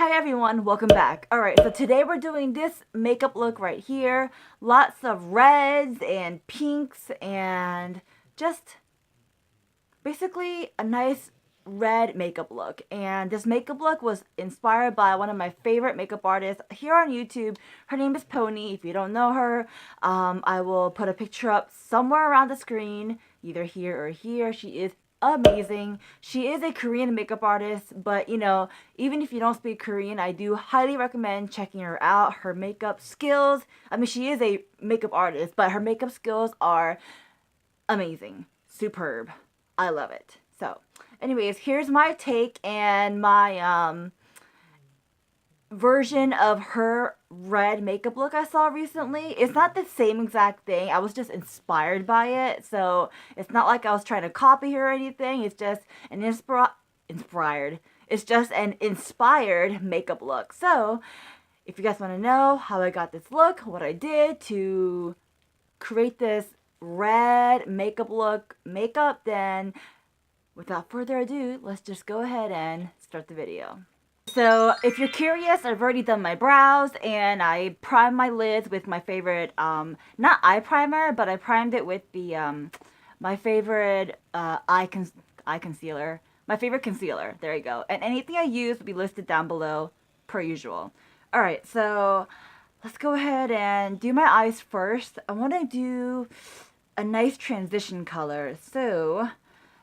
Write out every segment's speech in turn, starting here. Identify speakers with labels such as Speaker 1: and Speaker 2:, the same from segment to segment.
Speaker 1: Hi everyone, welcome back. Alright, so today we're doing this makeup look right here. Lots of reds and pinks and just basically a nice red makeup look. And this makeup look was inspired by one of my favorite makeup artists here on YouTube. Her name is Pony. If you don't know her, I will put a picture up somewhere around the screen, either here or here. She is amazing. She is a Korean makeup artist, but you know, even if you don't speak Korean, I do highly recommend checking her out. Her makeup skills, I mean, she is a makeup artist, but her makeup skills are amazing, superb. I love it. So anyways, here's my take and my version of her red makeup look I saw recently. It's not the same exact thing. I was just inspired by it. So it's not like I was trying to copy her or anything. It's just an inspired. It's just an inspired makeup look. So if you guys want to know how I got this look, what I did to create this red makeup look then without further ado, let's just go ahead and start the video. So if you're curious, I've already done my brows and I primed my lids with my favorite, not eye primer, but I primed it with the, my favorite eye concealer. My favorite concealer. There you go. And anything I use will be listed down below per usual. Alright, so let's go ahead and do my eyes first. I want to do a nice transition color. So,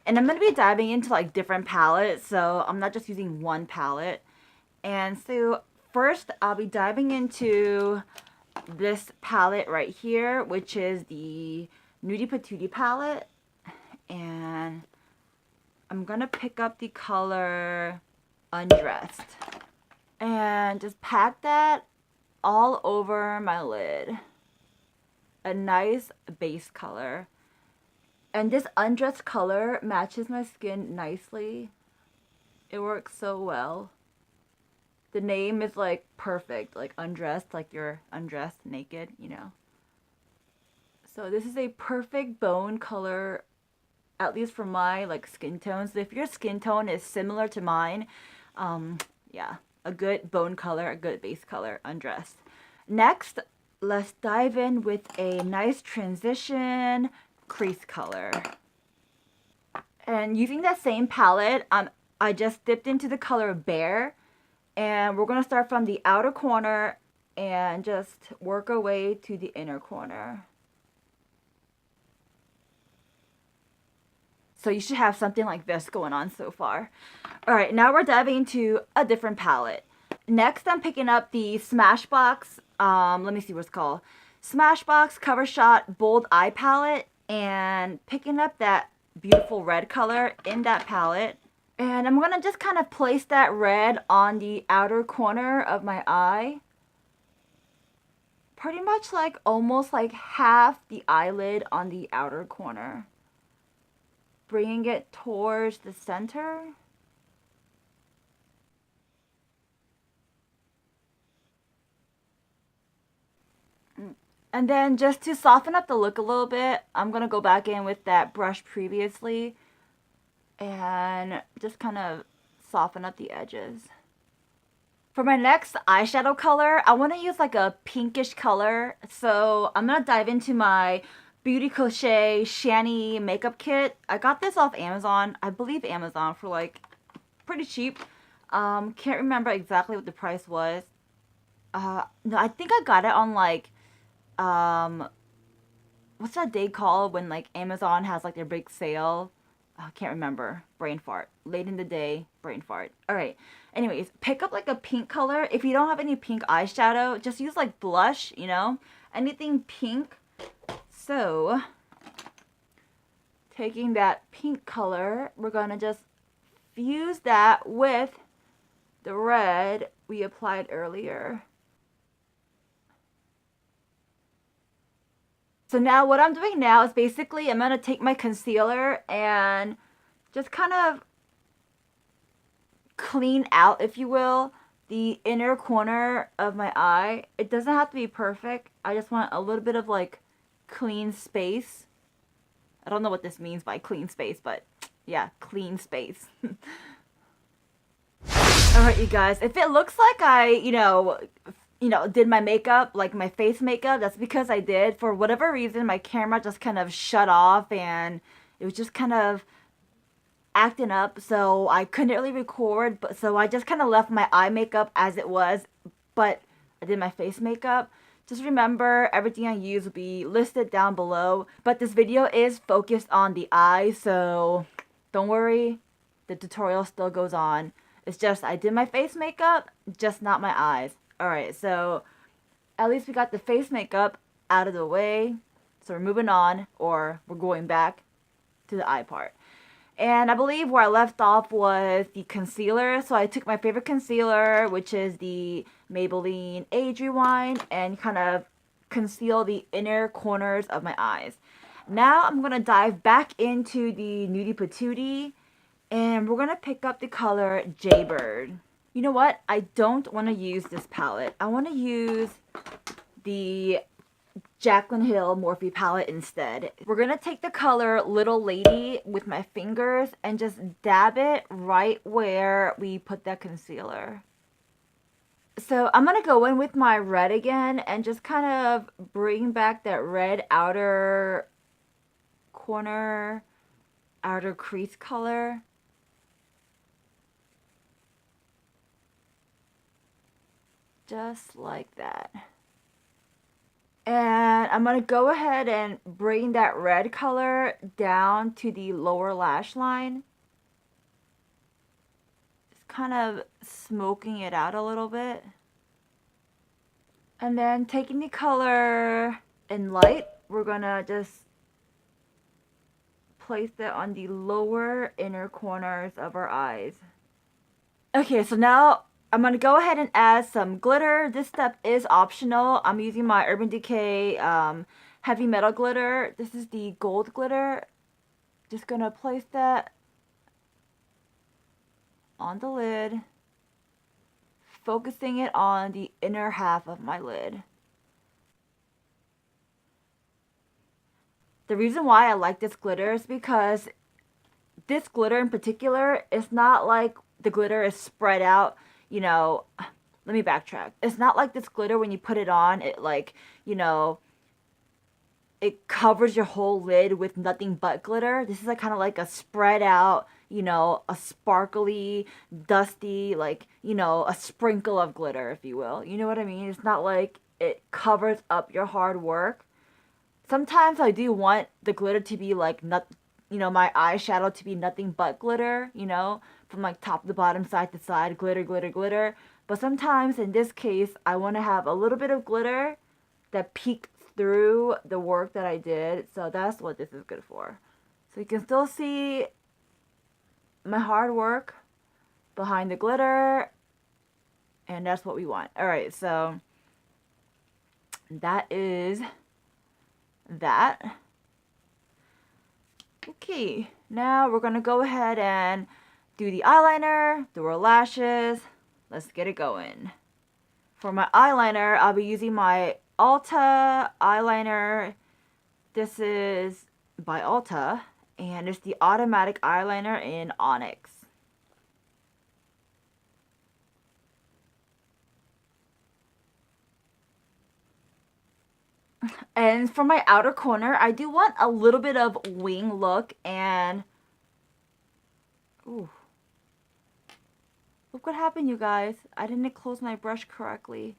Speaker 1: and I'm going to be diving into like different palettes, so I'm not just using one palette. And so first I'll be diving into this palette right here, which is the Nudie Patootie palette. And I'm going to pick up the color Undressed. And just pack that all over my lid. A nice base color. And this Undressed color matches my skin nicely. It works so well. The name is like perfect, like undressed, like you're undressed, naked, you know. So this is a perfect bone color, at least for my like skin tones. So if your skin tone is similar to mine, yeah, a good bone color, a good base color, undressed. Next, let's dive in with a nice transition crease color. And using that same palette, I just dipped into the color Bear. And we're going to start from the outer corner and just work our way to the inner corner. So you should have something like this going on so far. Alright, now we're diving into a different palette. Next, I'm picking up the Smashbox, let me see what it's called. Smashbox Covershot Bold Eye Palette. And picking up that beautiful red color in that palette. And I'm going to just kind of place that red on the outer corner of my eye. Pretty much like almost like half the eyelid on the outer corner. Bringing it towards the center. And then just to soften up the look a little bit, I'm going to go back in with that brush previously. And just kind of soften up the edges. For my next eyeshadow color, I want to use like a pinkish color. So I'm going to dive into my Beauty Cliche Shaney makeup kit. I got this off Amazon. I believe Amazon for like pretty cheap. Can't remember exactly what the price was. No, I think I got it on like, what's that day called when like Amazon has like their big sale? I can't remember. Brain fart. Late in the day, brain fart. Alright. Anyways, pick up like a pink color. If you don't have any pink eyeshadow, just use like blush, you know? Anything pink. So, taking that pink color, we're going to just fuse that with the red we applied earlier. So now what I'm doing now is basically I'm going to take my concealer and just kind of clean out, if you will, the inner corner of my eye. It doesn't have to be perfect. I just want a little bit of like clean space. I don't know what this means by clean space, but yeah, clean space. Alright, you guys, if it looks like I, did my makeup, like my face makeup, that's because I did. For whatever reason, my camera just kind of shut off and it was just kind of acting up, so I couldn't really record, but so I just kind of left my eye makeup as it was, but I did my face makeup. Just remember, everything I use will be listed down below, but this video is focused on the eyes, so don't worry, the tutorial still goes on. It's just I did my face makeup, just not my eyes. Alright, so at least we got the face makeup out of the way, so we're moving on, or we're going back to the eye part. And I believe where I left off was the concealer. So I took my favorite concealer, which is the Maybelline Age Rewind, and kind of conceal the inner corners of my eyes. Now I'm going to dive back into the Nudie Patootie, and we're going to pick up the color Jaybird. You know what? I don't want to use this palette. I want to use the Jaclyn Hill Morphe palette instead. We're going to take the color Little Lady with my fingers and just dab it right where we put that concealer. So I'm going to go in with my red again and just kind of bring back that red outer corner, outer crease color. Just like that. And I'm going to go ahead and bring that red color down to the lower lash line. Just kind of smoking it out a little bit. And then taking the color in light, we're going to just place it on the lower inner corners of our eyes. Okay, so now I'm going to go ahead and add some glitter. This step is optional. I'm using my Urban Decay Heavy Metal Glitter. This is the gold glitter. Just going to place that on the lid, focusing it on the inner half of my lid. The reason why I like this glitter is because this glitter in particular is not like the glitter is spread out. You know, let me backtrack. It's not like this glitter when you put it on, it like, it covers your whole lid with nothing but glitter. This is like kind of like a spread out, a sparkly, dusty, like, a sprinkle of glitter, if you will. You know what I mean? It's not like it covers up your hard work. Sometimes I do want the glitter to be like, my eyeshadow to be nothing but glitter, from like top to bottom, side to side, glitter, glitter, glitter. But sometimes in this case, I want to have a little bit of glitter that peeks through the work that I did. So that's what this is good for. So you can still see my hard work behind the glitter. And that's what we want. Alright, so that is that. Okay, now we're going to go ahead and do the eyeliner, do our lashes. Let's get it going. For my eyeliner, I'll be using my Ulta eyeliner. This is by Ulta, and it's the automatic eyeliner in Onyx. And for my outer corner, I do want a little bit of wing look, and ooh. Look what happened, you guys. I didn't close my brush correctly.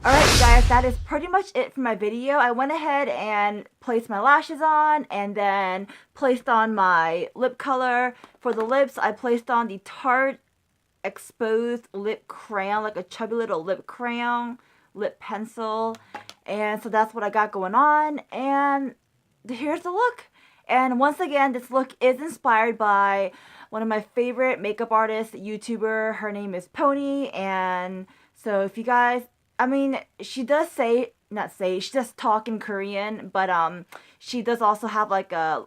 Speaker 1: Alright guys, that is pretty much it for my video. I went ahead and placed my lashes on and then placed on my lip color. For the lips, I placed on the Tarte Exposed Lip Crayon, like a chubby little lip crayon, lip pencil. And so that's what I got going on. And here's the look. And once again, this look is inspired by one of my favorite makeup artists, YouTuber. Her name is Pony. And so if you guys, she does she does talk in Korean, but she does also have like a,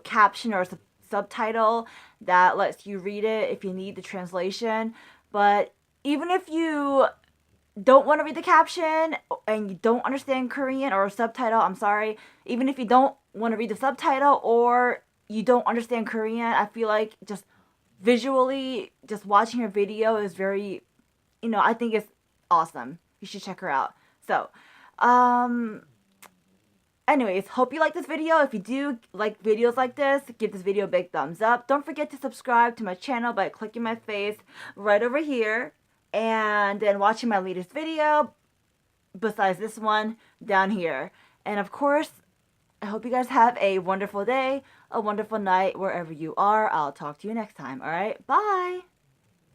Speaker 1: caption or a subtitle that lets you read it if you need the translation. But even if you don't want to read the caption and you don't understand Korean or a subtitle, I'm sorry, even if you don't want to read the subtitle or you don't understand Korean, I feel like just visually, just watching her video is very, I think it's awesome. You should check her out. So, anyways, hope you like this video. If you do like videos like this, give this video a big thumbs up. Don't forget to subscribe to my channel by clicking my face right over here. And then watching my latest video, besides this one, down here. And of course, I hope you guys have a wonderful day, a wonderful night, wherever you are. I'll talk to you next time. Alright, bye!